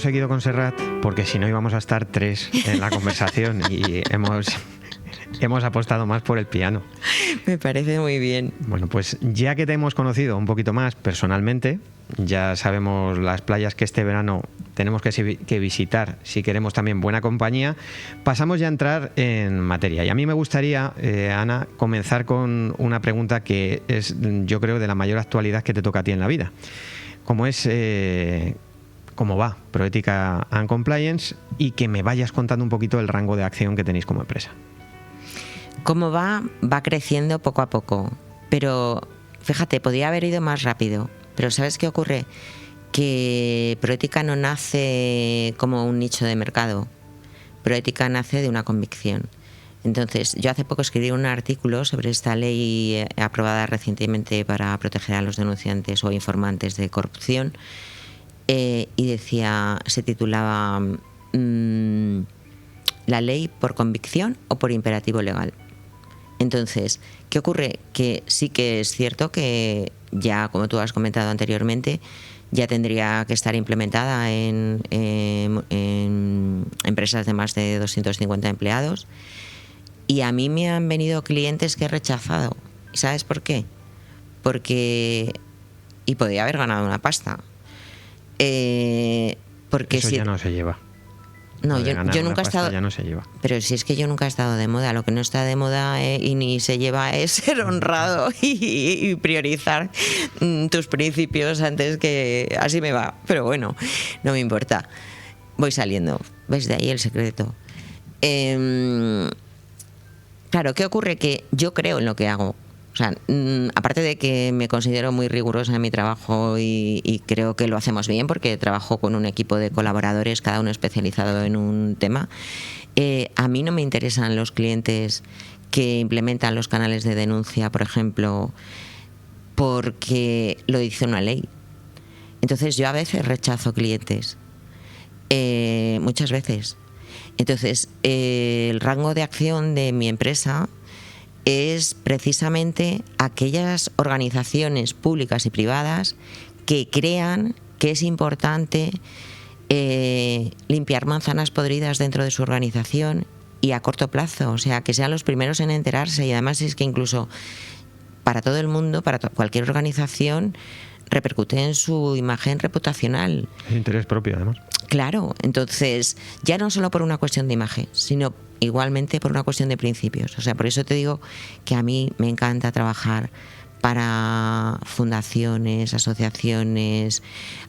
hemos seguido con Serrat porque si no íbamos a estar 3 en la conversación y hemos apostado más por el piano. Me parece muy bien. Bueno, pues ya que te hemos conocido un poquito más personalmente, ya sabemos las playas que este verano tenemos que visitar si queremos también buena compañía, pasamos ya a entrar en materia. Y a mí me gustaría, Ana, comenzar con una pregunta que es, yo creo, de la mayor actualidad que te toca a ti en la vida. Como es... cómo va Proética and Compliance y que me vayas contando un poquito el rango de acción que tenéis como empresa. ¿Cómo va? Va creciendo poco a poco, pero fíjate, podría haber ido más rápido, pero ¿sabes qué ocurre? Que Proética no nace como un nicho de mercado, Proética nace de una convicción. Entonces, yo hace poco escribí un artículo sobre esta ley aprobada recientemente para proteger a los denunciantes o informantes de corrupción, y decía, se titulaba ¿la ley por convicción o por imperativo legal? Entonces, ¿qué ocurre? Que sí que es cierto que ya, como tú has comentado anteriormente, ya tendría que estar implementada en empresas de más de 250 empleados, y a mí me han venido clientes que he rechazado. ¿Y sabes por qué? Porque... y podía haber ganado una pasta. Porque eso si... ya no se lleva. No, yo nunca he estado... ya no se lleva. Pero si es que yo nunca he estado de moda. Lo que no está de moda y ni se lleva es ser honrado y priorizar tus principios antes que... Así me va. Pero bueno, no me importa. Voy saliendo. ¿Ves? De ahí el secreto. Claro, ¿qué ocurre? Que yo creo en lo que hago. O sea, aparte de que me considero muy rigurosa en mi trabajo y creo que lo hacemos bien porque trabajo con un equipo de colaboradores, cada uno especializado en un tema, a mí no me interesan los clientes que implementan los canales de denuncia, por ejemplo, porque lo dice una ley. Entonces yo a veces rechazo clientes, muchas veces. Entonces el rango de acción de mi empresa es precisamente aquellas organizaciones públicas y privadas que crean que es importante limpiar manzanas podridas dentro de su organización y a corto plazo, o sea, que sean los primeros en enterarse. Y además es que incluso para todo el mundo, para cualquier organización, repercute en su imagen reputacional. Es interés propio, además. Claro, entonces, ya no solo por una cuestión de imagen, sino igualmente por una cuestión de principios. O sea, por eso te digo que a mí me encanta trabajar para fundaciones, asociaciones,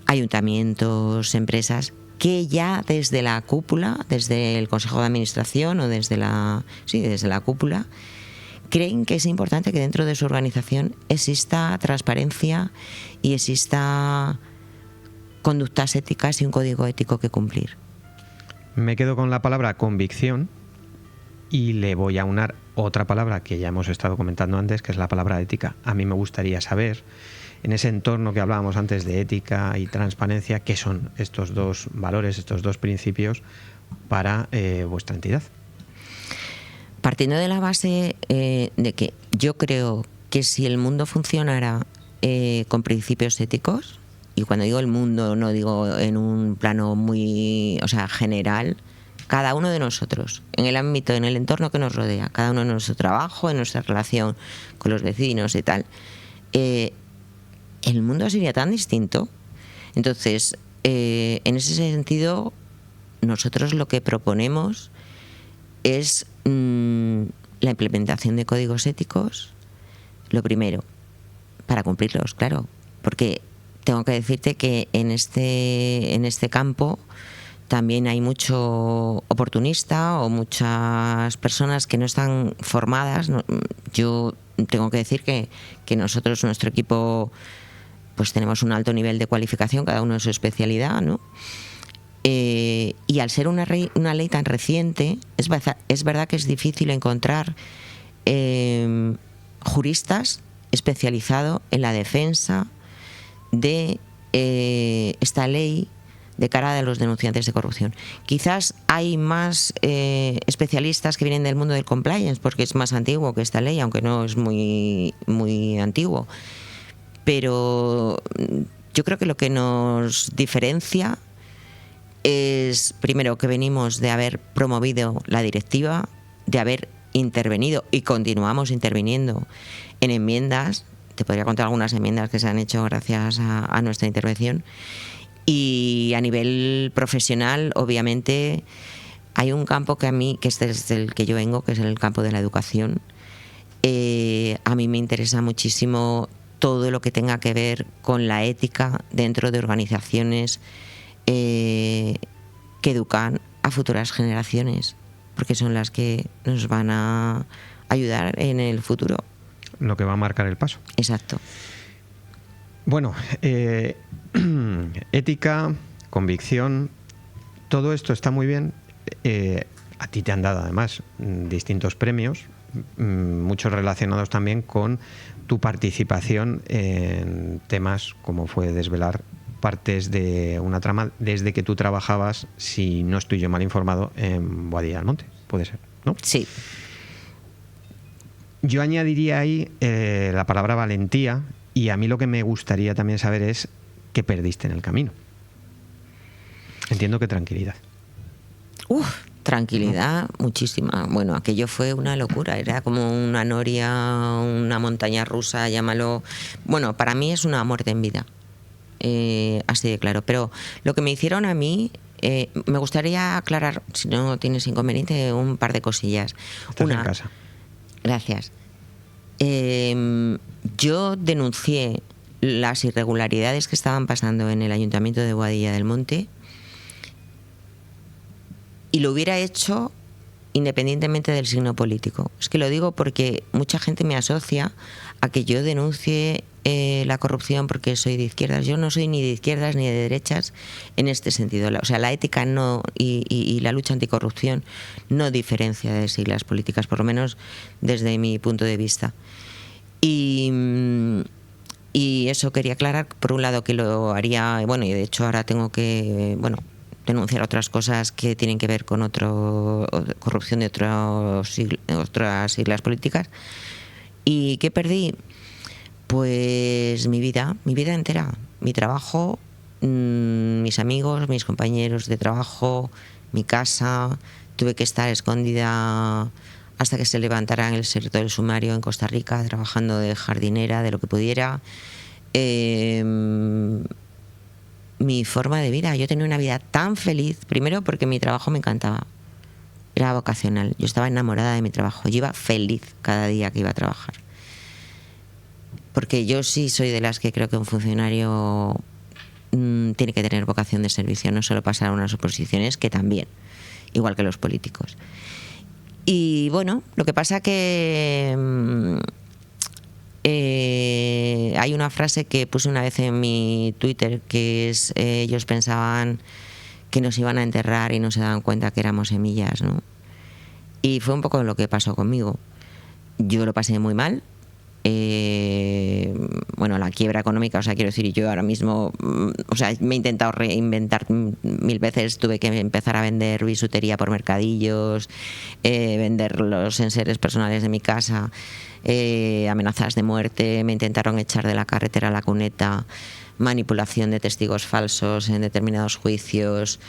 ayuntamientos, empresas, que ya desde la cúpula, desde el Consejo de Administración o desde la cúpula, creen que es importante que dentro de su organización exista transparencia y exista conductas éticas y un código ético que cumplir. Me quedo con la palabra convicción y le voy a unar otra palabra que ya hemos estado comentando antes, que es la palabra ética. A mí me gustaría saber, en ese entorno que hablábamos antes de ética y transparencia, ¿qué son estos dos valores, estos dos principios para vuestra entidad? Partiendo de la base de que yo creo que si el mundo funcionara con principios éticos, y cuando digo el mundo no digo en un plano muy, o sea, general, cada uno de nosotros, en el ámbito, en el entorno que nos rodea, cada uno en nuestro trabajo, en nuestra relación con los vecinos y tal, el mundo sería tan distinto. Entonces, en ese sentido, nosotros lo que proponemos es la implementación de códigos éticos, lo primero, para cumplirlos, claro, porque tengo que decirte que en este campo también hay mucho oportunista o muchas personas que no están formadas. Yo tengo que decir que nosotros, nuestro equipo, pues tenemos un alto nivel de cualificación, cada uno en su especialidad, ¿no? Y al ser una ley tan reciente, es verdad que es difícil encontrar juristas especializados en la defensa de esta ley de cara a los denunciantes de corrupción. Quizás hay más especialistas que vienen del mundo del compliance, porque es más antiguo que esta ley, aunque no es muy, muy antiguo. Pero yo creo que lo que nos diferencia es, primero, que venimos de haber promovido la directiva, de haber intervenido y continuamos interviniendo en enmiendas. Te podría contar algunas enmiendas que se han hecho gracias a nuestra intervención. Y a nivel profesional, obviamente, hay un campo que a mí, que este es el que yo vengo, que es el campo de la educación. A mí me interesa muchísimo todo lo que tenga que ver con la ética dentro de organizaciones que educan a futuras generaciones, porque son las que nos van a ayudar en el futuro. Lo que va a marcar el paso. Exacto. Bueno, ética, convicción, todo esto está muy bien. A ti te han dado además distintos premios, muchos relacionados también con tu participación en temas como fue desvelar partes de una trama desde que tú trabajabas, si no estoy yo mal informado, en Boadilla del Monte, puede ser, ¿no? Sí. Yo añadiría ahí la palabra valentía, y a mí lo que me gustaría también saber es qué perdiste en el camino. Entiendo que tranquilidad. Tranquilidad, muchísima. Bueno, aquello fue una locura, era como una noria, una montaña rusa, llámalo. Bueno, para mí es una muerte en vida, así de claro. Pero lo que me hicieron a mí, me gustaría aclarar, si no tienes inconveniente, un par de cosillas. Estás en casa. Gracias. Yo denuncié las irregularidades que estaban pasando en el Ayuntamiento de Boadilla del Monte, y lo hubiera hecho independientemente del signo político. Es que lo digo porque mucha gente me asocia a que yo denuncie la corrupción porque soy de izquierdas. Yo no soy ni de izquierdas ni de derechas en este sentido. O sea, la ética no y la lucha anticorrupción no diferencia de siglas políticas, por lo menos desde mi punto de vista. Y eso quería aclarar, por un lado, que lo haría, bueno, y de hecho ahora tengo que, denunciar otras cosas que tienen que ver con corrupción de otras siglas políticas. ¿Y qué perdí? Pues mi vida entera, mi trabajo, mis amigos, mis compañeros de trabajo, mi casa. Tuve que estar escondida hasta que se levantara el secreto del sumario en Costa Rica, trabajando de jardinera, de lo que pudiera. Mi forma de vida, yo tenía una vida tan feliz, primero porque mi trabajo me encantaba, era vocacional, yo estaba enamorada de mi trabajo, yo iba feliz cada día que iba a trabajar, porque yo sí soy de las que creo que un funcionario tiene que tener vocación de servicio, no solo pasar unas oposiciones, que también, igual que los políticos. Y bueno, lo que pasa que hay una frase que puse una vez en mi Twitter, que es ellos pensaban que nos iban a enterrar y no se daban cuenta que éramos semillas, ¿no? Y fue un poco lo que pasó conmigo. Yo lo pasé muy mal. La quiebra económica, o sea, quiero decir, yo ahora mismo, me he intentado reinventar 1000 veces, tuve que empezar a vender bisutería por mercadillos, vender los enseres personales de mi casa, amenazas de muerte, me intentaron echar de la carretera a la cuneta, manipulación de testigos falsos en determinados juicios.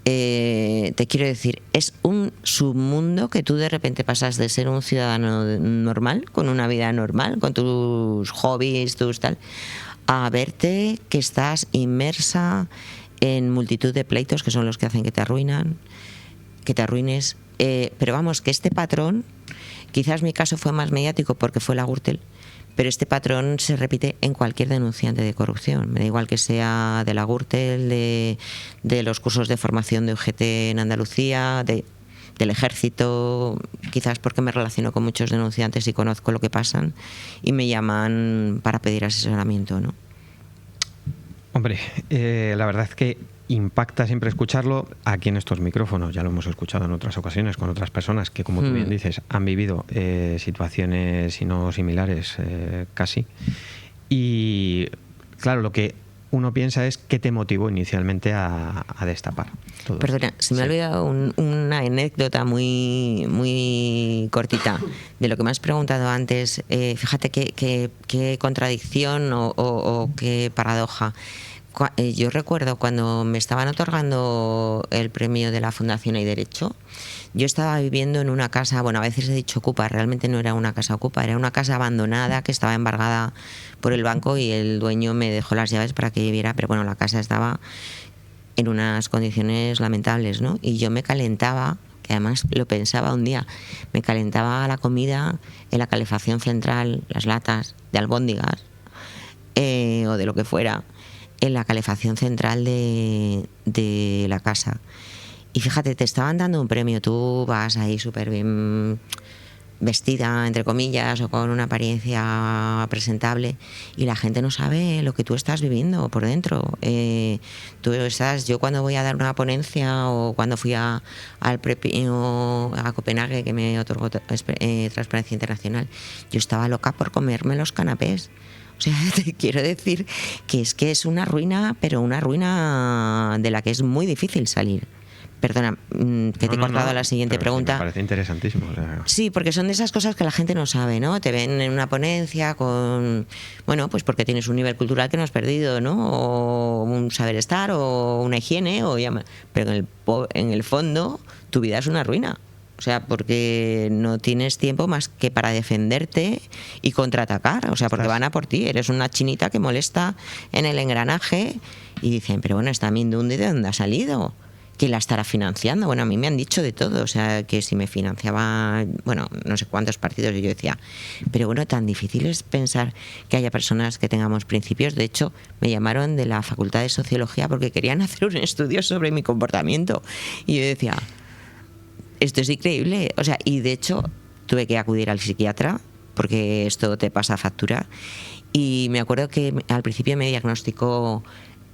Te quiero decir, es un submundo que tú de repente pasas de ser un ciudadano normal, con una vida normal, con tus hobbies, tus tal, a verte que estás inmersa en multitud de pleitos que son los que hacen que te arruines. Pero vamos, que este patrón, quizás mi caso fue más mediático porque fue la Gürtel, pero este patrón se repite en cualquier denunciante de corrupción. Me da igual que sea de la Gürtel, de los cursos de formación de UGT en Andalucía, del ejército, quizás porque me relaciono con muchos denunciantes y conozco lo que pasan y me llaman para pedir asesoramiento, ¿no? Hombre, la verdad es que impacta siempre escucharlo aquí en estos micrófonos. Ya lo hemos escuchado en otras ocasiones con otras personas que, como tú bien dices, han vivido situaciones, si no similares, casi. Y claro, lo que uno piensa es qué te motivó inicialmente a destapar todo. Perdona, se me ha olvidado una anécdota muy, muy cortita de lo que me has preguntado antes. Fíjate qué contradicción o qué paradoja. Yo recuerdo cuando me estaban otorgando el premio de la Fundación Hay Derecho, yo estaba viviendo en una casa, bueno, a veces he dicho ocupa, realmente no era una casa ocupa, era una casa abandonada que estaba embargada por el banco y el dueño me dejó las llaves para que viviera, pero bueno, la casa estaba en unas condiciones lamentables, ¿no? Y yo me calentaba, que además lo pensaba un día, me calentaba la comida en la calefacción central, las latas de albóndigas o de lo que fuera, en la calefacción central de la casa. Y fíjate, te estaban dando un premio, tú vas ahí súper bien vestida, entre comillas, o con una apariencia presentable, y la gente no sabe lo que tú estás viviendo por dentro. Yo cuando voy a dar una ponencia o cuando fui al premio a Copenhague que me otorgó Transparencia Internacional, yo estaba loca por comerme los canapés. O sea, te quiero decir que es una ruina, pero una ruina de la que es muy difícil salir. Perdona, que te he cortado la siguiente pregunta. Sí, me parece interesantísimo. O sea. Sí, porque son de esas cosas que la gente no sabe, ¿no? Te ven en una ponencia con... Bueno, pues porque tienes un nivel cultural que no has perdido, ¿no? O un saber estar, o una higiene, pero en el fondo tu vida es una ruina. O sea, porque no tienes tiempo más que para defenderte y contraatacar. O sea, porque van a por ti. Eres una chinita que molesta en el engranaje y dicen, pero bueno, esta Mindundi, ¿de dónde ha salido? ¿Quién la estará financiando? Bueno, a mí me han dicho de todo. O sea, que si me financiaba, bueno, no sé cuántos partidos, y yo decía, pero bueno, tan difícil es pensar que haya personas que tengamos principios. De hecho, me llamaron de la Facultad de Sociología porque querían hacer un estudio sobre mi comportamiento. Y yo decía... Esto es increíble, o sea, y de hecho tuve que acudir al psiquiatra porque esto te pasa factura, y me acuerdo que al principio me diagnosticó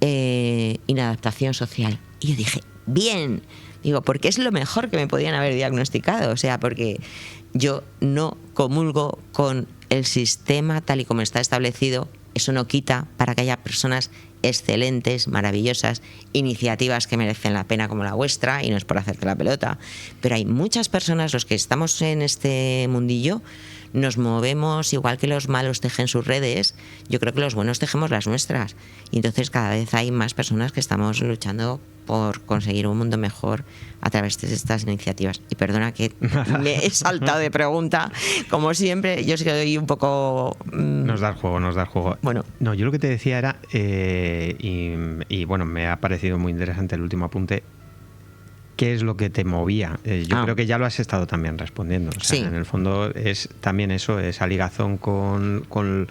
inadaptación social y yo dije, bien, digo, porque es lo mejor que me podían haber diagnosticado, o sea, porque yo no comulgo con el sistema tal y como está establecido. Eso no quita para que haya personas excelentes, maravillosas, iniciativas que merecen la pena como la vuestra, y no es por hacerte la pelota, pero hay muchas personas, los que estamos en este mundillo, nos movemos igual que los malos tejen sus redes, yo creo que los buenos tejemos las nuestras, y entonces cada vez hay más personas que estamos luchando por conseguir un mundo mejor a través de estas iniciativas. Y perdona que me he saltado de pregunta, como siempre, yo soy un poco... Nos da el juego. Bueno. No, yo lo que te decía era, y bueno, me ha parecido muy interesante el último apunte, ¿qué es lo que te movía? Yo creo que ya lo has estado también respondiendo. O sea, sí. En el fondo es también eso, esa ligazón con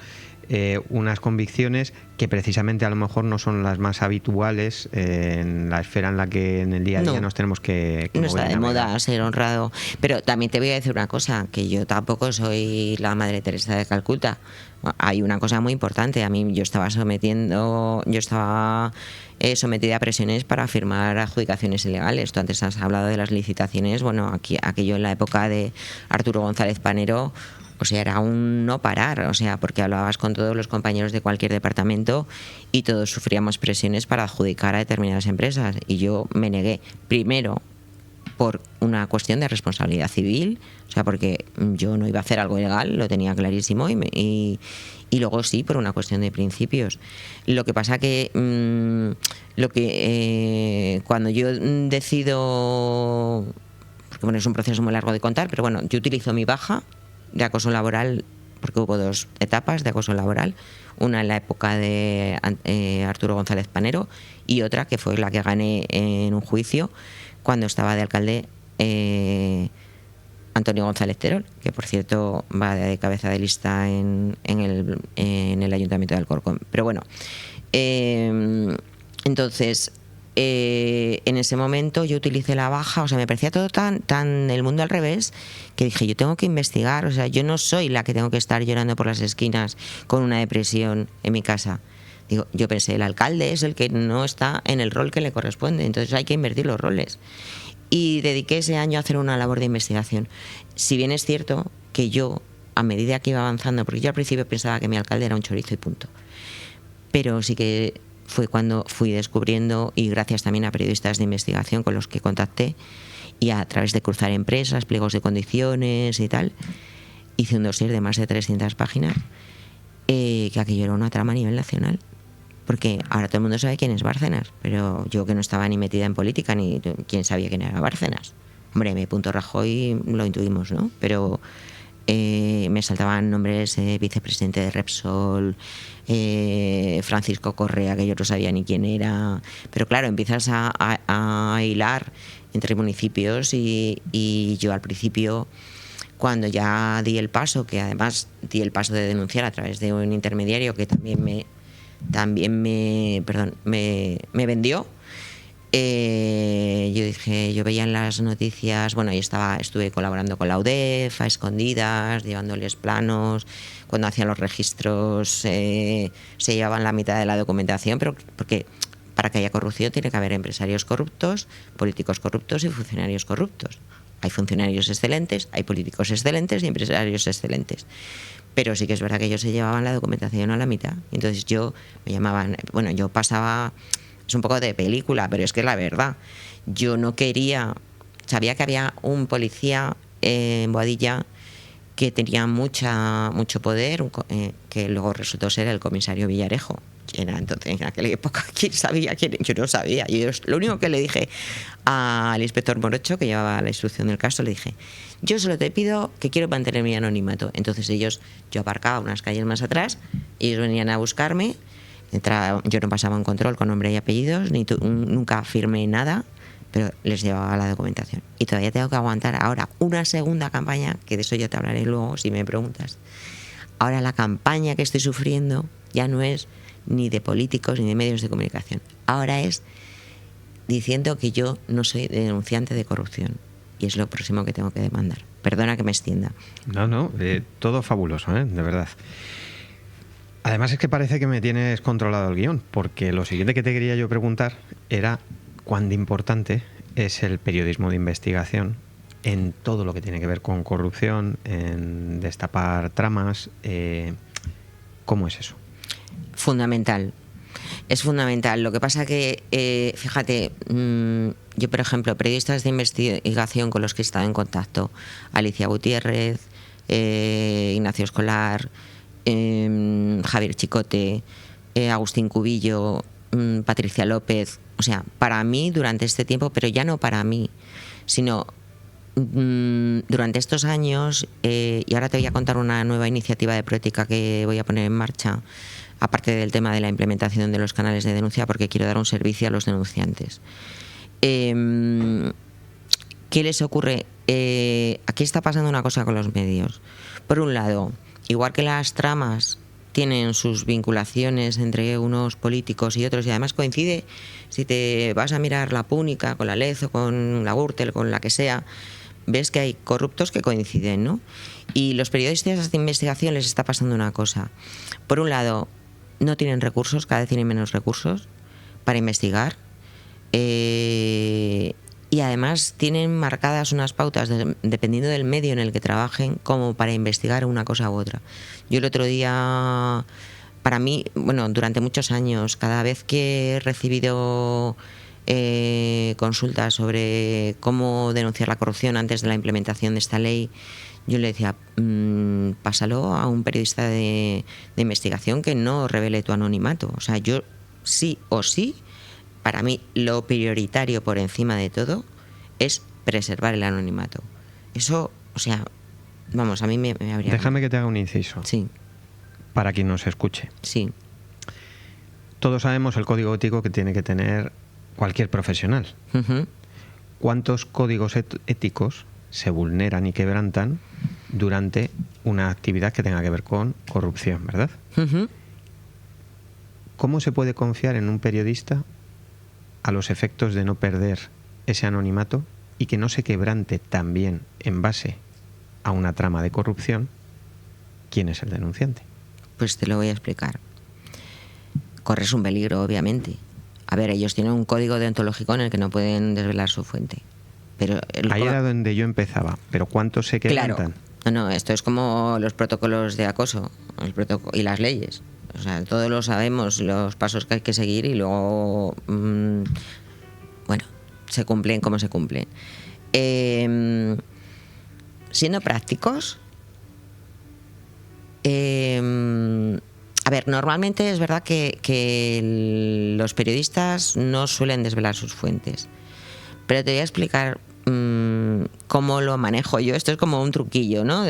unas convicciones que precisamente a lo mejor no son las más habituales en la esfera en la que en el día a día nos tenemos que no está de navegar. moda ser honrado. Pero también te voy a decir una cosa, que yo tampoco soy la Madre Teresa de Calcuta. Hay una cosa muy importante. A mí yo estaba sometida a presiones para firmar adjudicaciones ilegales. Tú antes has hablado de las licitaciones. Bueno, aquello en la época de Arturo González Panero, o sea, era un no parar, o sea, porque hablabas con todos los compañeros de cualquier departamento y todos sufríamos presiones para adjudicar a determinadas empresas, y yo me negué, primero por una cuestión de responsabilidad civil, o sea, porque yo no iba a hacer algo ilegal, lo tenía clarísimo, y luego sí por una cuestión de principios. Lo que pasa que cuando yo decido, porque bueno, es un proceso muy largo de contar, pero bueno, yo utilizo mi baja de acoso laboral, porque hubo dos etapas de acoso laboral, una en la época de Arturo González Panero y otra que fue la que gané en un juicio cuando estaba de alcalde Antonio González Terol, que por cierto va de cabeza de lista en el Ayuntamiento de Alcorcón. Pero bueno, entonces en ese momento yo utilicé la baja, o sea, me parecía todo tan el mundo al revés, que dije, yo tengo que investigar, o sea, yo no soy la que tengo que estar llorando por las esquinas con una depresión en mi casa. Digo, yo pensé, el alcalde es el que no está en el rol que le corresponde, entonces hay que invertir los roles. Y dediqué ese año a hacer una labor de investigación. Si bien es cierto que yo, a medida que iba avanzando, porque yo al principio pensaba que mi alcalde era un chorizo y punto, pero sí que fue cuando fui descubriendo, y gracias también a periodistas de investigación con los que contacté, y a través de cruzar empresas, pliegos de condiciones y tal, hice un dossier de más de 300 páginas, que aquello era una trama a nivel nacional. Porque ahora todo el mundo sabe quién es Bárcenas, pero yo que no estaba ni metida en política, ni quién sabía quién era Bárcenas. Hombre, M. Rajoy lo intuimos, ¿no? Pero me saltaban nombres, vicepresidente de Repsol, Francisco Correa, que yo no sabía ni quién era. Pero claro, empiezas a hilar entre municipios y yo al principio, cuando ya di el paso, que además di el paso de denunciar a través de un intermediario que también me vendió. Yo dije, yo veía en las noticias, bueno, estuve colaborando con la UDEF a escondidas, llevándoles planos, cuando hacían los registros se llevaban la mitad de la documentación, pero porque para que haya corrupción tiene que haber empresarios corruptos, políticos corruptos y funcionarios corruptos. Hay funcionarios excelentes, hay políticos excelentes y empresarios excelentes. Pero sí que es verdad que ellos se llevaban la documentación a la mitad. Entonces yo pasaba, es un poco de película, pero es que es la verdad. Yo no quería, sabía que había un policía en Boadilla que tenía mucho poder, que luego resultó ser el comisario Villarejo. Era entonces, en aquella época, ¿quién sabía quién? Yo no sabía. Lo único que le dije al inspector Morocho, que llevaba la instrucción del caso, le dije, yo solo te pido que quiero mantener mi anonimato. Entonces yo aparcaba unas calles más atrás, ellos venían a buscarme, yo no pasaba un control con nombre y apellidos, nunca firmé nada, pero les llevaba la documentación. Y todavía tengo que aguantar ahora una segunda campaña, que de eso ya te hablaré luego si me preguntas. Ahora la campaña que estoy sufriendo ya no es ni de políticos ni de medios de comunicación. Ahora es diciendo que yo no soy denunciante de corrupción. Y es lo próximo que tengo que demandar. Perdona que me extienda. No, todo fabuloso, de verdad. Además es que parece que me tienes controlado el guión, porque lo siguiente que te quería yo preguntar era cuán importante es el periodismo de investigación en todo lo que tiene que ver con corrupción, en destapar tramas. ¿Cómo es eso? Fundamental. Es fundamental. Lo que pasa que, fíjate, yo, por ejemplo, periodistas de investigación con los que he estado en contacto, Alicia Gutiérrez, Ignacio Escolar, Javier Chicote, Agustín Cubillo, Patricia López, o sea, para mí durante este tiempo, pero ya no para mí, sino durante estos años, y ahora te voy a contar una nueva iniciativa de Proética que voy a poner en marcha, aparte del tema de la implementación de los canales de denuncia, porque quiero dar un servicio a los denunciantes. ¿Qué les ocurre? Aquí está pasando una cosa con los medios. Por un lado, igual que las tramas tienen sus vinculaciones entre unos políticos y otros, y además coincide, si te vas a mirar la Púnica con la Lezo, con la Gürtel, con la que sea, ves que hay corruptos que coinciden, ¿no? Y los periodistas de investigación les está pasando una cosa. Por un lado, no tienen recursos, cada vez tienen menos recursos para investigar, y además tienen marcadas unas pautas dependiendo del medio en el que trabajen como para investigar una cosa u otra. Yo el otro día, para mí, durante muchos años, cada vez que he recibido consultas sobre cómo denunciar la corrupción antes de la implementación de esta ley, yo le decía, pásalo a un periodista de investigación que no revele tu anonimato. O sea, yo sí o sí, para mí lo prioritario por encima de todo es preservar el anonimato. Eso, o sea, vamos, a mí me habría... Déjame que te haga un inciso. Sí. Para quien nos escuche. Sí. Todos sabemos el código ético que tiene que tener cualquier profesional. Uh-huh. ¿Cuántos códigos éticos se vulneran y quebrantan durante una actividad que tenga que ver con corrupción, verdad? Uh-huh. ¿Cómo se puede confiar en un periodista a los efectos de no perder ese anonimato y que no se quebrante también en base a una trama de corrupción? ¿Quién es el denunciante? Pues te lo voy a explicar. Corres un peligro, obviamente. A ver, ellos tienen un código deontológico en el que no pueden desvelar su fuente. Pero ahí era donde yo empezaba. ¿Pero cuántos se quebrantan? Claro. No, esto es como los protocolos de acoso y las leyes. O sea, todos lo sabemos, los pasos que hay que seguir y luego, se cumplen como se cumplen. Siendo prácticos, A ver, normalmente es verdad que los periodistas no suelen desvelar sus fuentes, pero te voy a explicar cómo lo manejo yo. Esto es como un truquillo, ¿no?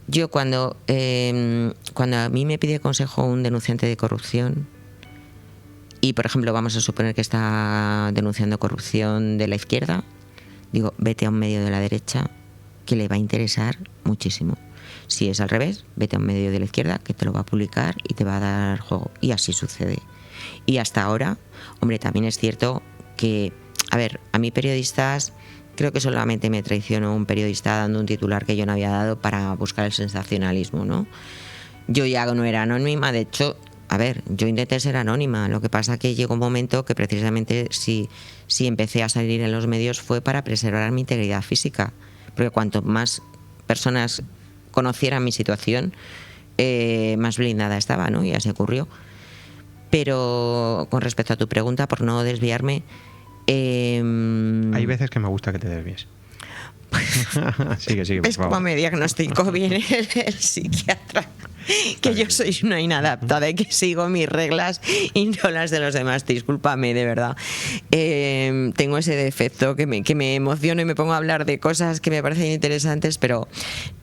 Yo cuando a mí me pide consejo un denunciante de corrupción y, por ejemplo, vamos a suponer que está denunciando corrupción de la izquierda, digo, vete a un medio de la derecha que le va a interesar muchísimo. Si es al revés, vete a un medio de la izquierda que te lo va a publicar y te va a dar juego. Y así sucede. Y hasta ahora, hombre, también es cierto que, a ver, a mí periodistas, creo que solamente me traicionó un periodista dando un titular que yo no había dado para buscar el sensacionalismo, ¿no? Yo ya no era anónima, de hecho, a ver, yo intenté ser anónima, lo que pasa que llegó un momento que precisamente si empecé a salir en los medios fue para preservar mi integridad física, porque cuanto más personas conocieran mi situación, más blindada estaba, ¿no? Y así ocurrió. Pero con respecto a tu pregunta, por no desviarme, hay veces que me gusta que te desvíes. Sigue, por ¿ves favor. cómo me diagnosticó bien el psiquiatra? Que yo soy una inadaptada y que sigo mis reglas y no las de los demás. Discúlpame, de verdad. Tengo ese defecto que me emociono y me pongo a hablar de cosas que me parecen interesantes, pero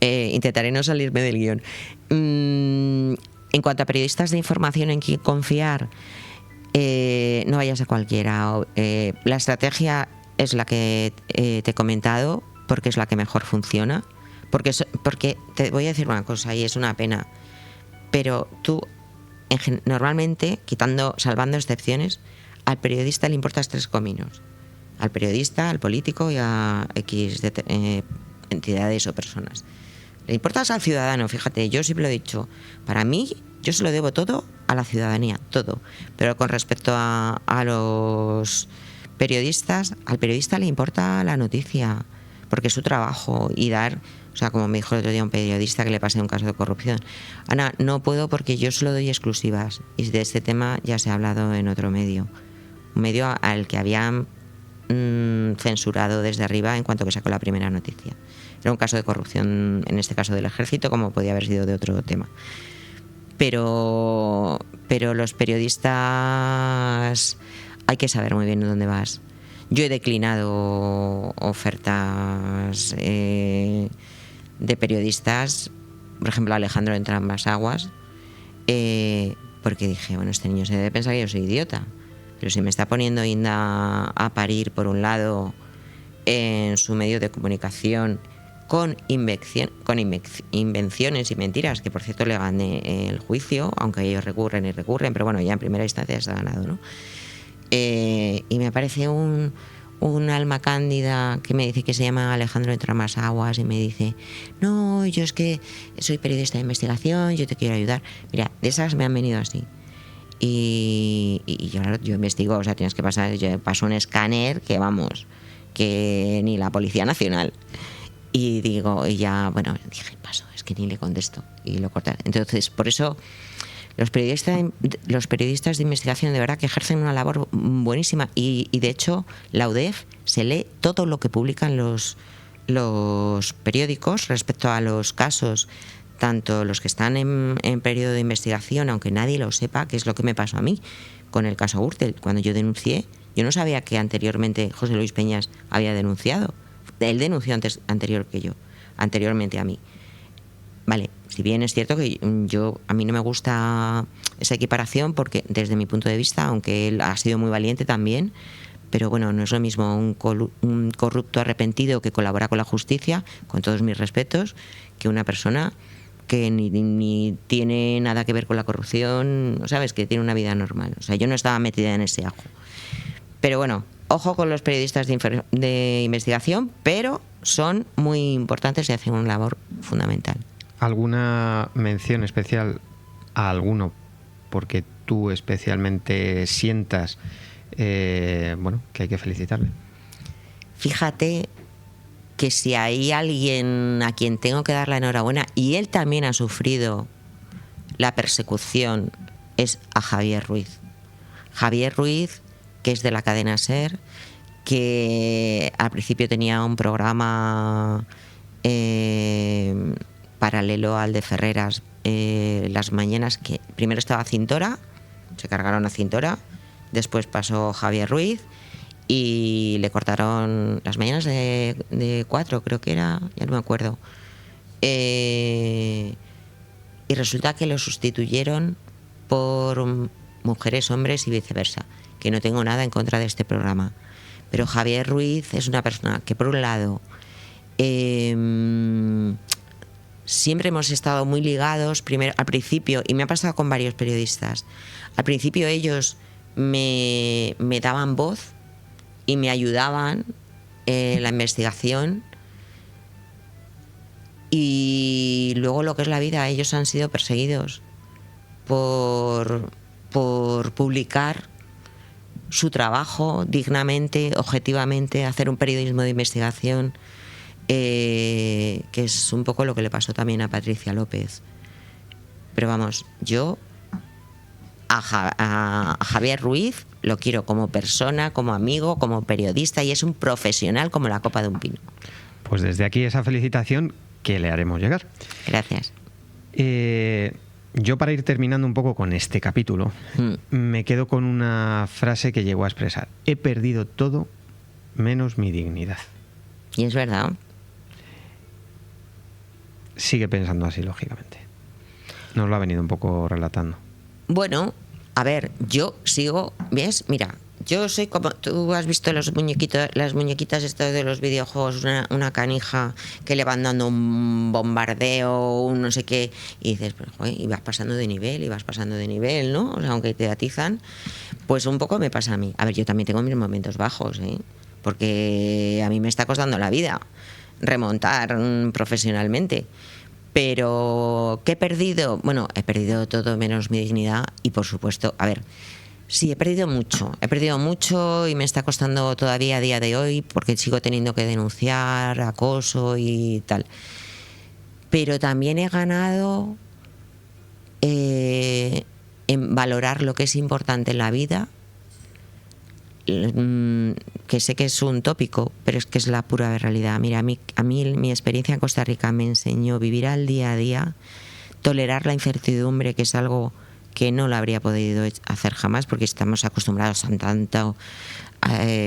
intentaré no salirme del guión. En cuanto a periodistas de información en quien confiar, no vayas a cualquiera. La estrategia es la que te he comentado, porque es la que mejor funciona. Porque te voy a decir una cosa, y es una pena, pero tú normalmente, salvando excepciones, al periodista le importas 3 cominos: al periodista, al político y a X entidades o personas. Le importas al ciudadano, fíjate, yo siempre lo he dicho, para mí yo se lo debo todo a la ciudadanía, todo. Pero con respecto a los periodistas, al periodista le importa la noticia, porque es su trabajo, y dar, o sea, como me dijo el otro día un periodista que le pasé un caso de corrupción: Ana, no puedo porque yo solo doy exclusivas, y de este tema ya se ha hablado en otro medio, un medio al que habían censurado desde arriba en cuanto que sacó la primera noticia. Era un caso de corrupción, en este caso del ejército, como podía haber sido de otro tema. Pero los periodistas hay que saber muy bien dónde vas. Yo he declinado ofertas de periodistas, por ejemplo Alejandro de Entrambas-Aguas, porque dije, bueno, este niño se debe pensar que yo soy idiota, pero si me está poniendo Inda a parir por un lado en su medio de comunicación con invenciones y mentiras, que por cierto le gané el juicio, aunque ellos recurren, pero bueno, ya en primera instancia ya se ha ganado, ¿no? Y me parece un alma cándida que me dice que se llama Alejandro de Entrambas-Aguas y me dice, no, yo es que soy periodista de investigación, yo te quiero ayudar. Mira, de esas me han venido así. Y yo investigo, o sea, tienes que pasar, yo paso un escáner que vamos, que ni la Policía Nacional. Y digo, y ya, bueno, dije, paso, es que ni le contesto, y lo cortas. Entonces, por eso los periodistas de investigación de verdad que ejercen una labor buenísima, y de hecho la UDEF se lee todo lo que publican los periódicos respecto a los casos, tanto los que están en periodo de investigación, aunque nadie lo sepa, que es lo que me pasó a mí con el caso Gürtel. Cuando yo denuncié, yo no sabía que anteriormente José Luis Peñas había denunciado. Él denunció anteriormente a mí. Vale, si bien es cierto que a mí no me gusta esa equiparación, porque desde mi punto de vista, aunque él ha sido muy valiente también, pero bueno, no es lo mismo un corrupto arrepentido que colabora con la justicia, con todos mis respetos, que una persona que ni tiene nada que ver con la corrupción, ¿sabes? Que tiene una vida normal. O sea, yo no estaba metida en ese ajo. Pero bueno, ojo con los periodistas de investigación, pero son muy importantes y hacen una labor fundamental. ¿Alguna mención especial a alguno porque tú especialmente sientas que hay que felicitarle? Fíjate que si hay alguien a quien tengo que dar la enhorabuena, y él también ha sufrido la persecución, es a Javier Ruiz. Javier Ruiz, que es de la cadena SER, que al principio tenía un programa paralelo al de Ferreras, las mañanas que primero estaba Cintora, se cargaron a Cintora, después pasó Javier Ruiz y le cortaron las mañanas de 4, creo que era, ya no me acuerdo. Y resulta que lo sustituyeron por mujeres, hombres y viceversa, que no tengo nada en contra de este programa. Pero Javier Ruiz es una persona que, por un lado, siempre hemos estado muy ligados, primero al principio, y me ha pasado con varios periodistas. Al principio ellos me daban voz y me ayudaban en la investigación, y luego lo que es la vida, ellos han sido perseguidos por publicar su trabajo dignamente, objetivamente, hacer un periodismo de investigación, que es un poco lo que le pasó también a Patricia López. Pero vamos, yo a Javier Ruiz lo quiero como persona, como amigo, como periodista, y es un profesional como la copa de un pino. Pues desde aquí esa felicitación que le haremos llegar. Gracias. Yo, para ir terminando un poco con este capítulo, me quedo con una frase que llegó a expresar: he perdido todo menos mi dignidad. Y es verdad. Sigue pensando así, lógicamente. Nos lo ha venido un poco relatando. Bueno, a ver, yo sigo, ¿ves? Mira, yo soy como, tú has visto los muñequitos, las muñequitas estas de los videojuegos, una canija que le van dando un bombardeo, un no sé qué, y dices, pues, joder, y vas pasando de nivel, ¿no? O sea, aunque te atizan, pues un poco me pasa a mí. A ver, yo también tengo mis momentos bajos, ¿eh? Porque a mí me está costando la vida remontar profesionalmente. Pero, ¿qué he perdido? Bueno, he perdido todo menos mi dignidad y, por supuesto, a ver, sí, he perdido mucho y me está costando todavía a día de hoy porque sigo teniendo que denunciar acoso y tal. Pero también he ganado en valorar lo que es importante en la vida, que sé que es un tópico, pero es que es la pura realidad. Mira, a mí mi experiencia en Costa Rica me enseñó vivir al día a día, tolerar la incertidumbre, que es algo que no lo habría podido hacer jamás, porque estamos acostumbrados a tanto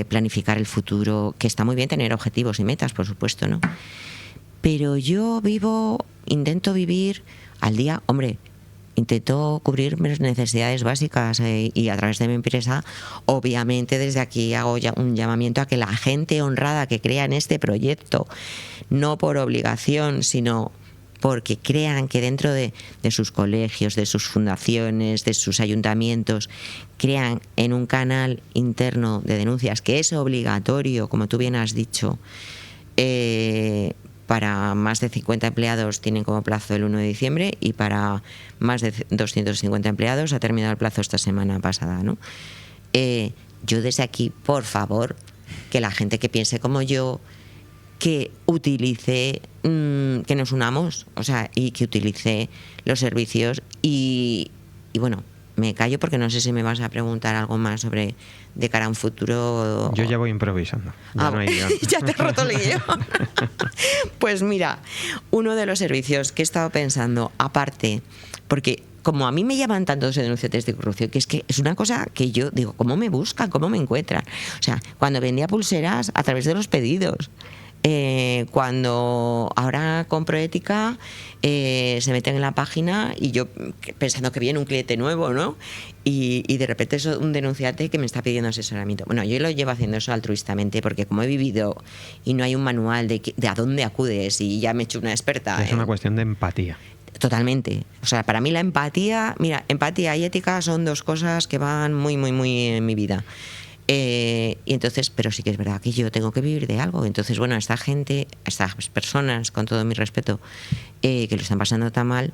planificar el futuro, que está muy bien tener objetivos y metas, por supuesto, ¿no? Pero yo intento vivir al día, hombre, intento cubrir mis necesidades básicas y a través de mi empresa, obviamente desde aquí hago ya un llamamiento a que la gente honrada que crea en este proyecto, no por obligación, sino porque crean que dentro de sus colegios, de sus fundaciones, de sus ayuntamientos, crean en un canal interno de denuncias que es obligatorio, como tú bien has dicho, para más de 50 empleados tienen como plazo el 1 de diciembre y para más de 250 empleados ha terminado el plazo esta semana pasada, ¿no? Yo desde aquí, por favor, que la gente que piense como yo, que utilice, que nos unamos, o sea, y que utilice los servicios y bueno, me callo porque no sé si me vas a preguntar algo más sobre de cara a un futuro. Yo ya voy improvisando. Ya no hay guión. Ya te he roto el guión. Pues mira, uno de los servicios que he estado pensando, aparte, porque como a mí me llaman tantos denunciantes de corrupción, que es una cosa que yo digo, ¿cómo me buscan? ¿Cómo me encuentran? O sea, cuando vendía pulseras a través de los pedidos. Cuando ahora compro ética, se meten en la página y yo pensando que viene un cliente nuevo, ¿no? Y de repente es un denunciante que me está pidiendo asesoramiento. Bueno, yo lo llevo haciendo eso altruistamente porque como he vivido y no hay un manual de a dónde acudes y ya me he hecho una experta. Es una cuestión de empatía. Totalmente. O sea, para mí la empatía, mira, empatía y ética son dos cosas que van muy, muy, muy en mi vida. Y entonces, pero sí que es verdad que yo tengo que vivir de algo. Entonces, bueno, esta gente, estas personas, con todo mi respeto, que lo están pasando tan mal,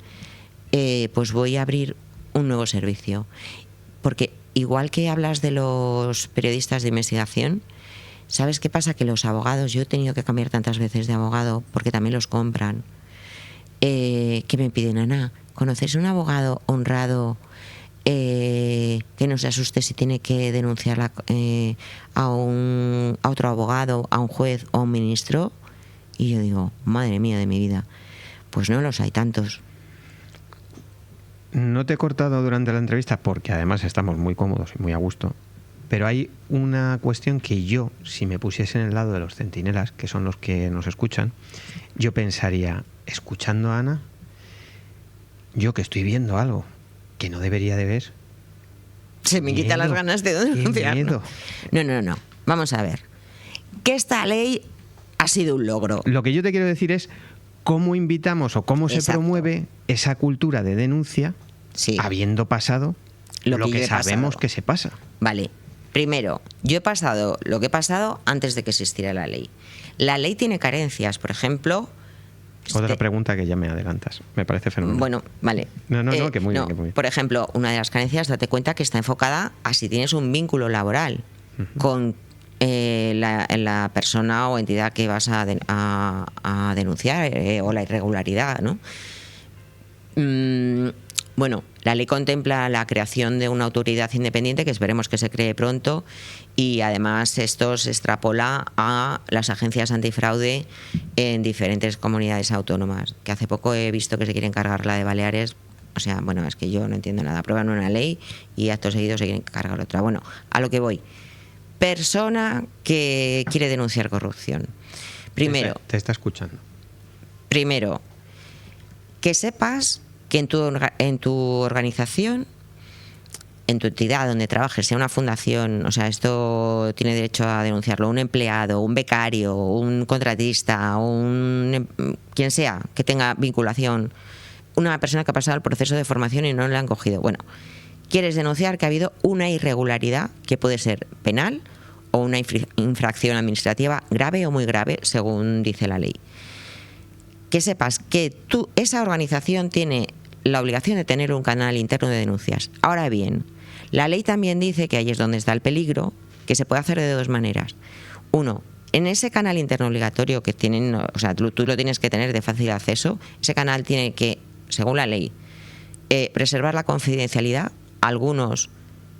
pues voy a abrir un nuevo servicio. Porque igual que hablas de los periodistas de investigación, ¿sabes qué pasa? Que los abogados, yo he tenido que cambiar tantas veces de abogado porque también los compran. Que me piden, Ana, ¿conoces un abogado honrado que no se asuste si tiene que denunciar a otro abogado, a un juez o a un ministro? Y yo digo, madre mía de mi vida, pues no los hay tantos. No te he cortado durante la entrevista porque además estamos muy cómodos y muy a gusto, pero hay una cuestión que yo, si me pusiese en el lado de los centinelas, que son los que nos escuchan, yo pensaría, escuchando a Ana, yo que estoy viendo algo que no debería de ver. Se me quitan las ganas de denunciar. No. Vamos a ver. Que esta ley ha sido un logro. Lo que yo te quiero decir es cómo invitamos o cómo se promueve esa cultura de denuncia, habiendo pasado lo que sabemos que se pasa. Vale. Primero, yo he pasado lo que he pasado antes de que existiera la ley. La ley tiene carencias, por ejemplo. Otra pregunta que ya me adelantas. Me parece fenomenal. Bueno, vale. No, que muy bien. Por ejemplo, una de las carencias, date cuenta que está enfocada a si tienes un vínculo laboral con la persona o entidad que vas a denunciar o la irregularidad, ¿no? Bueno, la ley contempla la creación de una autoridad independiente que esperemos que se cree pronto, y además esto se extrapola a las agencias antifraude en diferentes comunidades autónomas, que hace poco he visto que se quiere encargar la de Baleares. O sea, bueno, es que yo no entiendo nada. Aprueban una ley y acto seguido se quieren cargar otra. Bueno, a lo que voy. Persona que quiere denunciar corrupción. Primero... Te está escuchando. Primero, que sepas que en tu organización, en tu entidad donde trabajes, sea una fundación, o sea, esto tiene derecho a denunciarlo, un empleado, un becario, un contratista, quien sea que tenga vinculación, una persona que ha pasado el proceso de formación y no le han cogido. Bueno, quieres denunciar que ha habido una irregularidad que puede ser penal o una infracción administrativa grave o muy grave, según dice la ley. Que sepas que esa organización tiene la obligación de tener un canal interno de denuncias. Ahora bien, la ley también dice que ahí es donde está el peligro, que se puede hacer de dos maneras. Uno, en ese canal interno obligatorio que tienen, o sea, tú lo tienes que tener de fácil acceso, ese canal tiene que, según la ley, preservar la confidencialidad. Algunos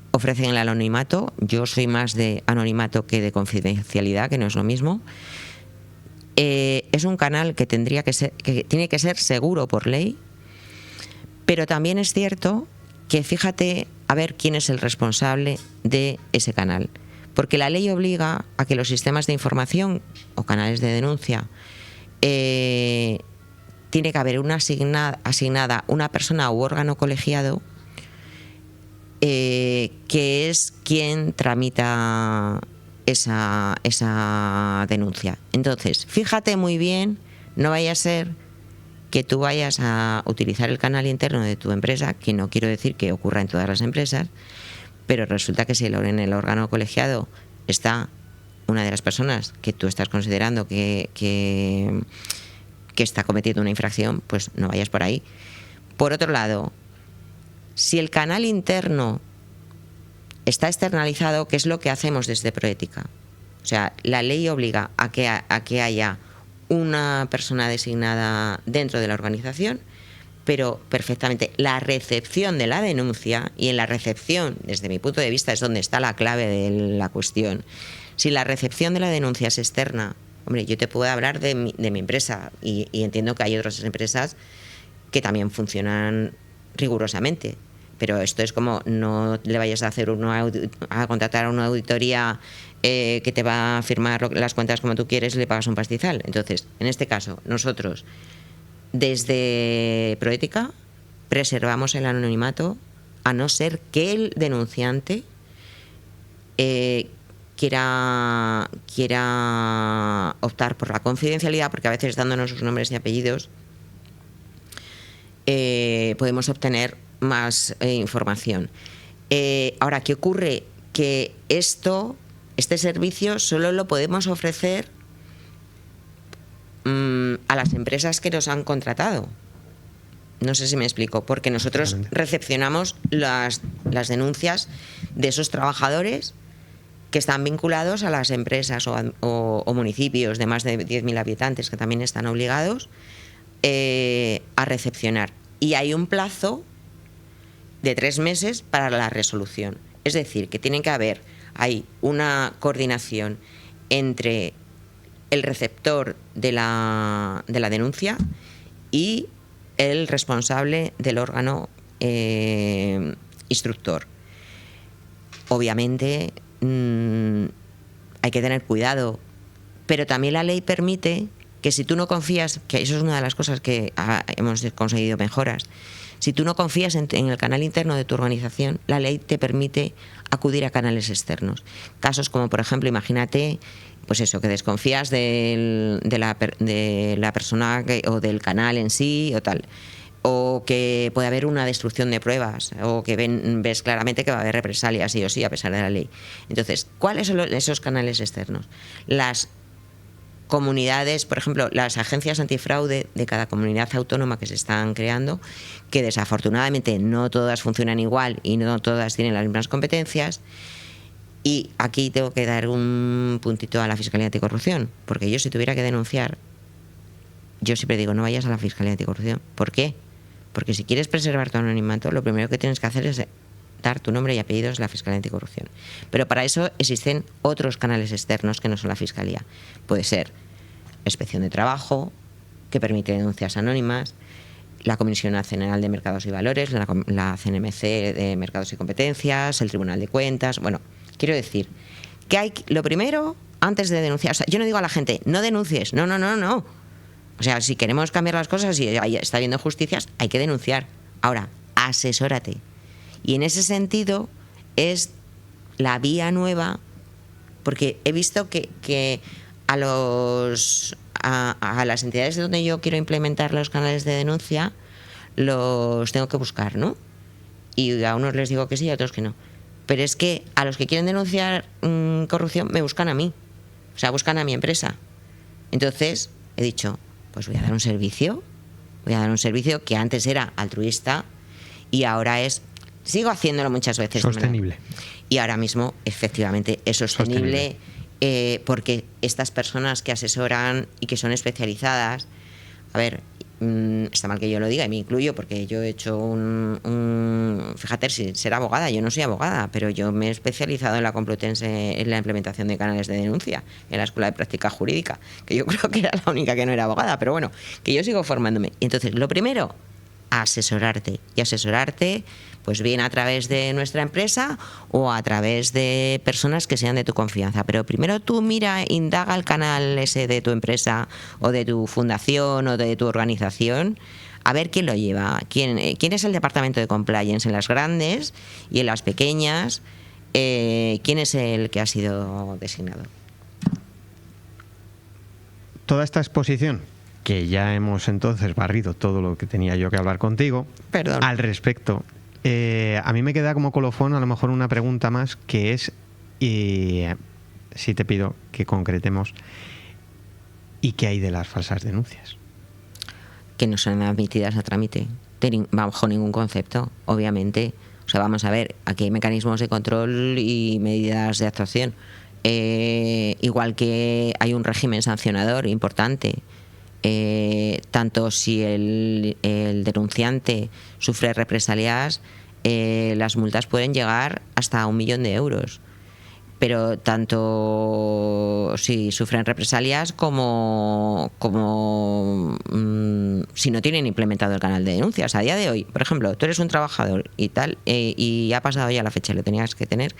ofrecen el anonimato, yo soy más de anonimato que de confidencialidad, que no es lo mismo. Es un canal que tiene que ser seguro por ley, pero también es cierto que fíjate a ver quién es el responsable de ese canal, porque la ley obliga a que los sistemas de información o canales de denuncia tiene que haber asignada una persona u órgano colegiado que es quien tramita esa denuncia. Entonces, fíjate muy bien, no vaya a ser que tú vayas a utilizar el canal interno de tu empresa, que no quiero decir que ocurra en todas las empresas, pero resulta que si en el órgano colegiado está una de las personas que tú estás considerando que está cometiendo una infracción, pues no vayas por ahí. Por otro lado, si el canal interno está externalizado, ¿qué es lo que hacemos desde Proética? O sea, la ley obliga a que haya una persona designada dentro de la organización, pero perfectamente la recepción de la denuncia, y en la recepción, desde mi punto de vista, es donde está la clave de la cuestión. Si la recepción de la denuncia es externa, hombre, yo te puedo hablar de mi empresa y entiendo que hay otras empresas que también funcionan rigurosamente, pero esto es como no le vayas a hacer a contratar a una auditoría que te va a firmar las cuentas como tú quieres y le pagas un pastizal. Entonces, en este caso, nosotros desde Proética preservamos el anonimato, a no ser que el denunciante quiera optar por la confidencialidad, porque a veces dándonos sus nombres y apellidos podemos obtener más información. Ahora, ¿qué ocurre? Que este servicio solo lo podemos ofrecer a las empresas que nos han contratado. No sé si me explico, porque nosotros recepcionamos las denuncias de esos trabajadores que están vinculados a las empresas o municipios de más de 10.000 habitantes, que también están obligados a recepcionar. Y hay un plazo de 3 meses para la resolución. Es decir, que tiene que haber una coordinación entre el receptor de la denuncia y el responsable del órgano instructor. Obviamente hay que tener cuidado, pero también la ley permite que si tú no confías, que eso es una de las cosas que hemos conseguido mejoras, si tú no confías en el canal interno de tu organización, la ley te permite acudir a canales externos. Casos como, por ejemplo, imagínate, pues eso, que desconfías de la persona o del canal en sí o tal, o que puede haber una destrucción de pruebas, o que ves claramente que va a haber represalias sí o sí a pesar de la ley. Entonces, ¿cuáles son esos canales externos? Las comunidades, por ejemplo, las agencias antifraude de cada comunidad autónoma que se están creando, que desafortunadamente no todas funcionan igual y no todas tienen las mismas competencias. Y aquí tengo que dar un puntito a la Fiscalía Anticorrupción, porque yo si tuviera que denunciar, yo siempre digo, no vayas a la Fiscalía Anticorrupción. ¿Por qué? Porque si quieres preservar tu anonimato, lo primero que tienes que hacer es dar tu nombre y apellidos a la Fiscalía Anticorrupción. Pero para eso existen otros canales externos que no son la Fiscalía. Puede ser la Inspección de Trabajo, que permite denuncias anónimas, la Comisión Nacional de Mercados y Valores, la CNMC de Mercados y Competencias, el Tribunal de Cuentas. Bueno, quiero decir que hay lo primero, antes de denunciar, o sea, yo no digo a la gente, no denuncies, no. O sea, si queremos cambiar las cosas y está habiendo injusticias, hay que denunciar. Ahora, asesórate. Y en ese sentido es la vía nueva, porque he visto que a las entidades donde yo quiero implementar los canales de denuncia los tengo que buscar, ¿no? Y a unos les digo que sí y a otros que no. Pero es que a los que quieren denunciar corrupción me buscan a mí, o sea, buscan a mi empresa. Entonces he dicho, pues voy a dar un servicio que antes era altruista y ahora sigo haciéndolo muchas veces. Sostenible. Y ahora mismo, efectivamente, es sostenible. Porque estas personas que asesoran y que son especializadas, a ver, está mal que yo lo diga y me incluyo porque yo he hecho fíjate, sin ser abogada, yo no soy abogada, pero yo me he especializado en la Complutense en la implementación de canales de denuncia en la Escuela de Práctica Jurídica, que yo creo que era la única que no era abogada, pero bueno, que yo sigo formándome. Y entonces, lo primero, asesorarte pues bien a través de nuestra empresa o a través de personas que sean de tu confianza. Pero primero tú indaga el canal ese de tu empresa o de tu fundación o de tu organización, a ver quién lo lleva, quién es el departamento de compliance en las grandes y en las pequeñas, quién es el que ha sido designado. Toda esta exposición, que ya hemos entonces barrido todo lo que tenía yo que hablar contigo. Perdón. Al respecto, a mí me queda como colofón a lo mejor una pregunta más, que es, si te pido que concretemos, ¿y qué hay de las falsas denuncias? Que no son admitidas a trámite, bajo ningún concepto, obviamente. O sea, vamos a ver, aquí hay mecanismos de control y medidas de actuación. Igual que hay un régimen sancionador importante. Tanto si el denunciante sufre represalias, las multas pueden llegar hasta 1 millón de euros. Pero tanto si sufren represalias como si no tienen implementado el canal de denuncias. A día de hoy, por ejemplo, tú eres un trabajador y tal, y ha pasado ya la fecha, lo tenías que tener.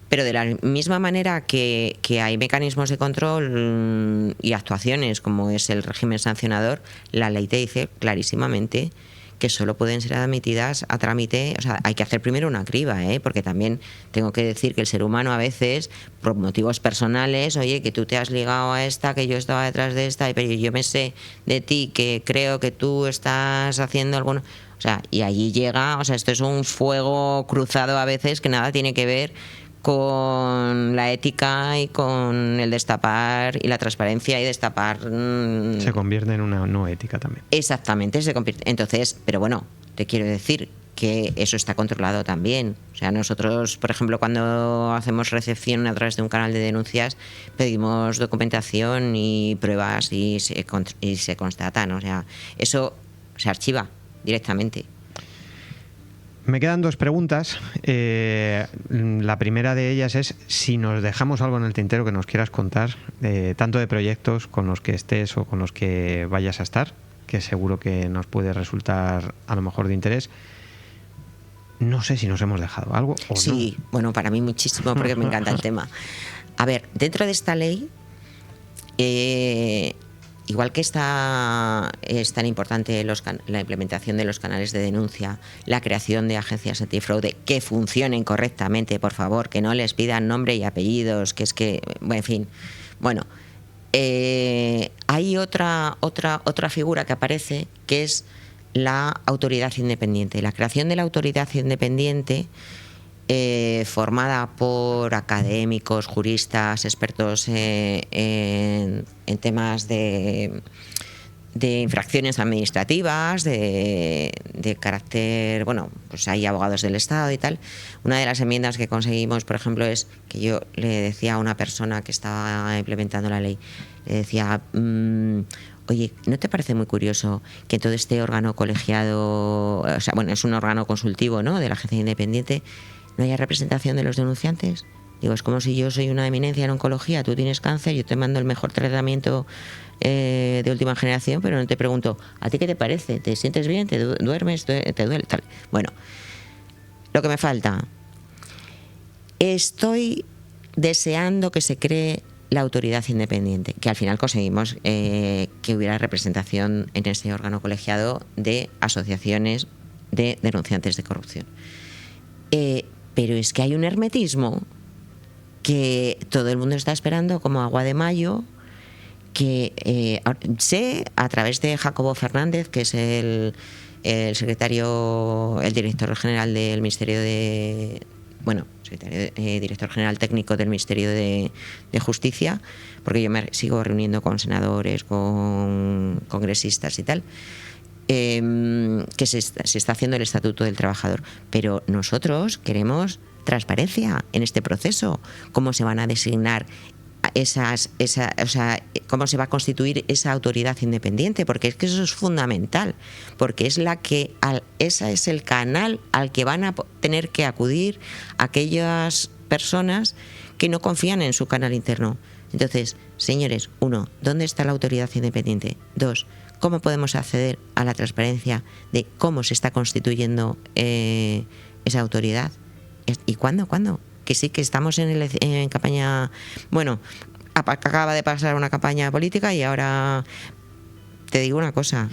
Pero de la misma manera que hay mecanismos de control y actuaciones como es el régimen sancionador, la ley te dice clarísimamente que solo pueden ser admitidas a trámite. O sea, hay que hacer primero una criba, porque también tengo que decir que el ser humano a veces, por motivos personales, oye, que tú te has ligado a esta, que yo estaba detrás de esta, pero yo me sé de ti que creo que tú estás haciendo alguno. O sea, y allí llega, o sea, esto es un fuego cruzado a veces que nada tiene que ver con la ética y con el destapar y la transparencia y destapar. Se convierte en una no ética también. Exactamente, se convierte. Entonces, pero bueno, te quiero decir que eso está controlado también. O sea, nosotros, por ejemplo, cuando hacemos recepción a través de un canal de denuncias, pedimos documentación y pruebas y se constatan. O sea, eso se archiva directamente. Me quedan 2 preguntas. La primera de ellas es si nos dejamos algo en el tintero que nos quieras contar, tanto de proyectos con los que estés o con los que vayas a estar, que seguro que nos puede resultar a lo mejor de interés. no sé si nos hemos dejado algo o sí, no. Bueno, para mí muchísimo, porque me encanta el tema. A ver, dentro de esta ley, igual que es tan importante la implementación de los canales de denuncia, la creación de agencias antifraude que funcionen correctamente, por favor, que no les pidan nombre y apellidos, que es que, en fin, bueno, hay otra figura que aparece, que es la autoridad independiente. La creación de la autoridad independiente, formada por académicos, juristas, expertos en temas de infracciones administrativas, de carácter, bueno, pues hay abogados del Estado y tal. Una de las enmiendas que conseguimos, por ejemplo, es que yo le decía a una persona que estaba implementando la ley, le decía, oye, ¿no te parece muy curioso que todo este órgano colegiado, o sea, bueno, es un órgano consultivo, ¿no?, de la agencia independiente, no haya representación de los denunciantes? Digo, es como si yo soy una eminencia en oncología, tú tienes cáncer, yo te mando el mejor tratamiento de última generación, pero no te pregunto, ¿a ti qué te parece? ¿Te sientes bien? ¿Te duermes? ¿Te duele? Tal. Bueno, lo que me falta. Estoy deseando que se cree la autoridad independiente, que al final conseguimos que hubiera representación en ese órgano colegiado de asociaciones de denunciantes de corrupción. Pero es que hay un hermetismo que todo el mundo está esperando como agua de mayo, que sé a través de Jacobo Fernández, que es el secretario, el director general del Ministerio director general técnico del Ministerio de Justicia, porque yo me sigo reuniendo con senadores, con congresistas y tal, que se está haciendo el Estatuto del Trabajador. Pero nosotros queremos transparencia en este proceso. ¿Cómo se van a designar cómo se va a constituir esa autoridad independiente? Porque es que eso es fundamental, porque es ese es el canal al que van a tener que acudir aquellas personas que no confían en su canal interno. Entonces, señores, 1, ¿dónde está la autoridad independiente? 2, ¿cómo podemos acceder a la transparencia de cómo se está constituyendo esa autoridad? ¿Y cuándo? Que sí, que estamos en campaña. Bueno, acaba de pasar una campaña política y ahora te digo una cosa.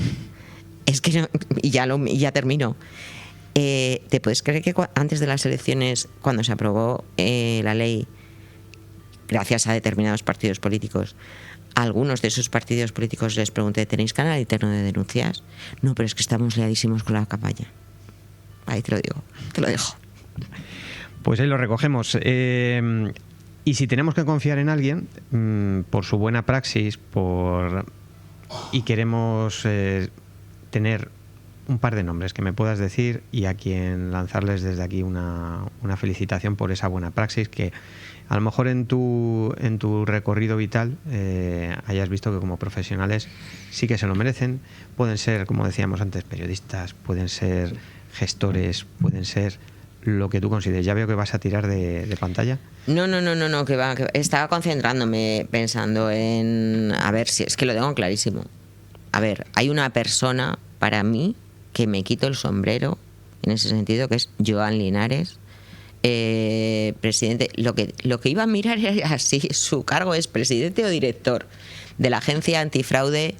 Es que ya termino. ¿Te puedes creer que antes de las elecciones, cuando se aprobó la ley, gracias a determinados partidos políticos, a algunos de esos partidos políticos les pregunté, ¿tenéis canal interno de denuncias? No, pero es que estamos liadísimos con la campaña. Ahí te lo digo, te lo dejo. Pues ahí lo recogemos. Y si tenemos que confiar en alguien, por su buena praxis, y queremos tener un par de nombres que me puedas decir y a quien lanzarles desde aquí una felicitación por esa buena praxis, que a lo mejor en tu recorrido vital hayas visto que como profesionales sí que se lo merecen. Pueden ser, como decíamos antes, periodistas, pueden ser gestores, pueden ser lo que tú consideres. Ya veo que vas a tirar de pantalla. No, que va. Estaba concentrándome pensando en... A ver, si es que lo tengo clarísimo. A ver, hay una persona para mí que me quito el sombrero en ese sentido, que es Joan Linares, presidente. Lo que iba a mirar era así, su cargo es presidente o director de la Agencia Antifraude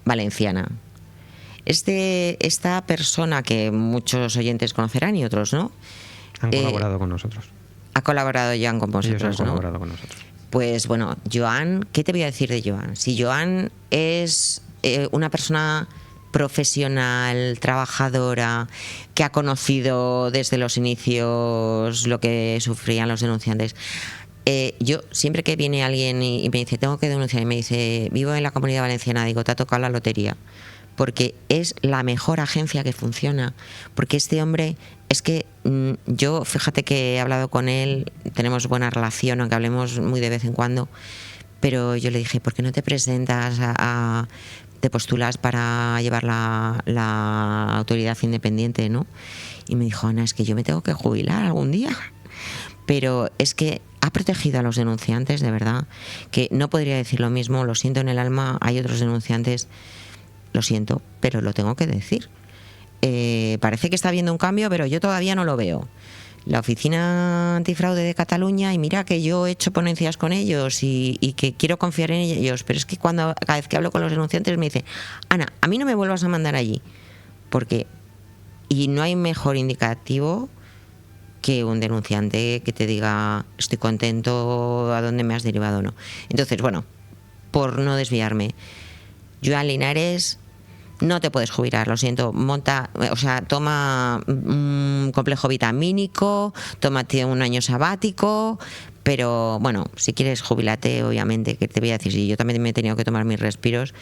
Valenciana. Esta persona, que muchos oyentes conocerán y otros no, han colaborado con nosotros. Ha colaborado Joan con vosotros. Ellos han colaborado con nosotros. Pues bueno, Joan, ¿qué te voy a decir de Joan? Si Joan es una persona profesional, trabajadora, que ha conocido desde los inicios lo que sufrían los denunciantes. Yo, siempre que viene alguien y me dice, tengo que denunciar, y me dice, vivo en la Comunidad Valenciana, digo, te ha tocado la lotería. Porque es la mejor agencia que funciona. Porque este hombre, es que yo, fíjate que he hablado con él, tenemos buena relación, aunque hablemos muy de vez en cuando, pero yo le dije, ¿por qué no te presentas te postulas para llevar la autoridad independiente, ¿no? Y me dijo, Ana, es que yo me tengo que jubilar algún día. Pero es que ha protegido a los denunciantes, de verdad, que no podría decir lo mismo, lo siento en el alma, hay otros denunciantes, lo siento, pero lo tengo que decir. parece que está habiendo un cambio, pero yo todavía no lo veo. La Oficina Antifraude de Cataluña, y mira que yo he hecho ponencias con ellos y que quiero confiar en ellos, pero es que cada vez que hablo con los denunciantes me dicen: Ana, a mí no me vuelvas a mandar allí, porque y no hay mejor indicativo que un denunciante que te diga estoy contento, a dónde me has derivado o no. Entonces, bueno, por no desviarme, Joan Linares, no te puedes jubilar, lo siento. Toma un complejo vitamínico, tómate un año sabático, pero bueno, si quieres jubílate, obviamente, que te voy a decir, sí, yo también me he tenido que tomar mis respiros,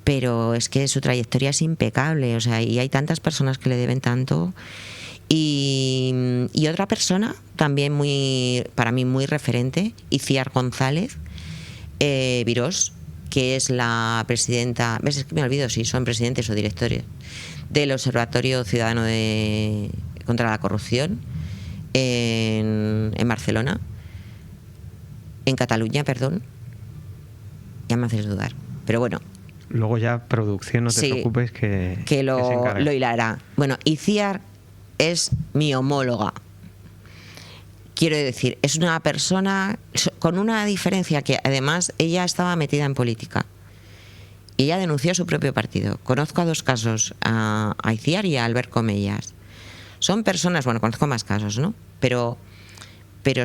pero es que su trayectoria es impecable, o sea, y hay tantas personas que le deben tanto. Y otra persona también para mí muy referente, Itziar González Virós, que es la presidenta, ves, es que me olvido si son presidentes o directores del Observatorio Ciudadano contra la Corrupción en Barcelona, en Cataluña, perdón. Ya me haces dudar, pero bueno. Luego ya producción, no te preocupes que lo hilará. Bueno, Itziar es mi homóloga. Quiero decir, es una persona con una diferencia, que además ella estaba metida en política. Y ella denunció su propio partido. Conozco a dos casos, a Itziar y a Albert Comellas. Son personas, bueno, conozco más casos, ¿no? Pero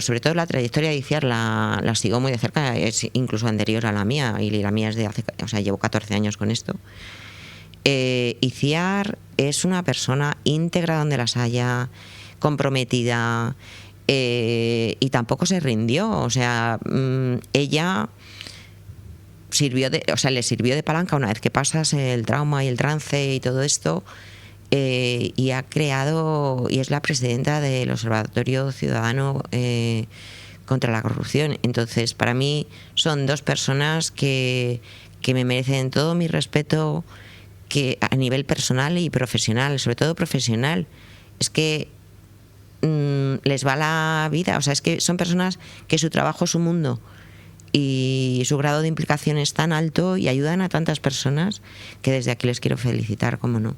sobre todo la trayectoria de Itziar la sigo muy de cerca, es incluso anterior a la mía, y la mía es de hace, o sea, llevo 14 años con esto. Itziar es una persona íntegra donde las haya, comprometida, y tampoco se rindió, o sea, ella le sirvió de palanca una vez que pasas el trauma y el trance y todo esto, y ha creado, y es la presidenta del Observatorio Ciudadano contra la Corrupción. Entonces, para mí son dos personas que me merecen todo mi respeto, que a nivel personal y profesional, sobre todo profesional, es que les va la vida, o sea, es que son personas que su trabajo es su mundo y su grado de implicación es tan alto y ayudan a tantas personas que desde aquí les quiero felicitar, cómo no.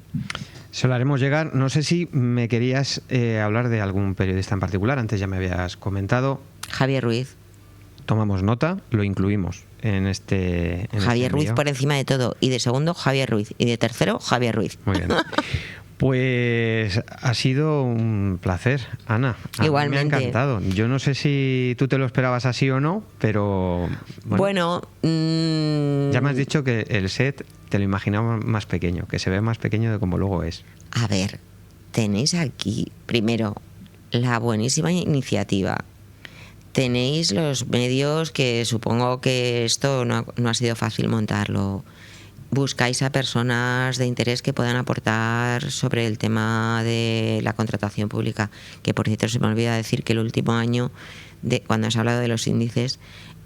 Se lo haremos llegar. No sé si me querías hablar de algún periodista en particular, antes ya me habías comentado. Javier Ruiz. Tomamos nota, lo incluimos en este Javier Ruiz por encima de todo, y de segundo Javier Ruiz, y de tercero Javier Ruiz. Muy bien. Pues ha sido un placer, Ana. Igualmente. Me ha encantado. Yo no sé si tú te lo esperabas así o no, pero bueno, ya me has dicho que el set te lo imaginabas más pequeño, que se ve más pequeño de como luego es. A ver, tenéis aquí primero la buenísima iniciativa. Tenéis los medios, que supongo que esto no ha sido fácil montarlo. Buscáis a personas de interés que puedan aportar sobre el tema de la contratación pública, que por cierto se me olvida decir que el último año, cuando has hablado de los índices,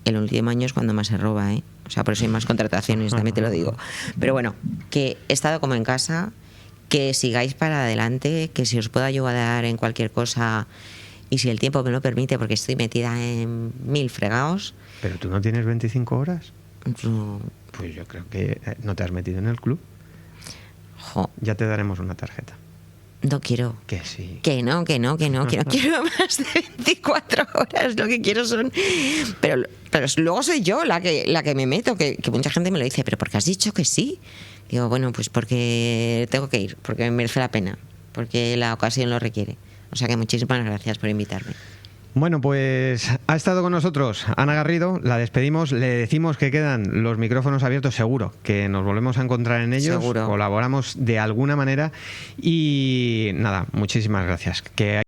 el último año es cuando más se roba, ¿eh? O sea, por eso hay más contrataciones, también te lo digo. Pero bueno, que he estado como en casa, que sigáis para adelante, que si os puedo ayudar en cualquier cosa, y si el tiempo me lo permite, porque estoy metida en 1000 fregados. ¿Pero tú no tienes 25 horas? No. Pues yo creo que no te has metido en el club. Jo. Ya te daremos una tarjeta. No quiero. Que sí. Que no quiero más de 24 horas. Lo que quiero son... Pero luego soy yo la que me meto, que mucha gente me lo dice, ¿pero por qué has dicho que sí? Digo, bueno, pues porque tengo que ir, porque me merece la pena, porque la ocasión lo requiere. O sea que muchísimas gracias por invitarme. Bueno, pues ha estado con nosotros Ana Garrido, la despedimos, le decimos que quedan los micrófonos abiertos, seguro que nos volvemos a encontrar en ellos, seguro. Colaboramos de alguna manera y nada, muchísimas gracias. Que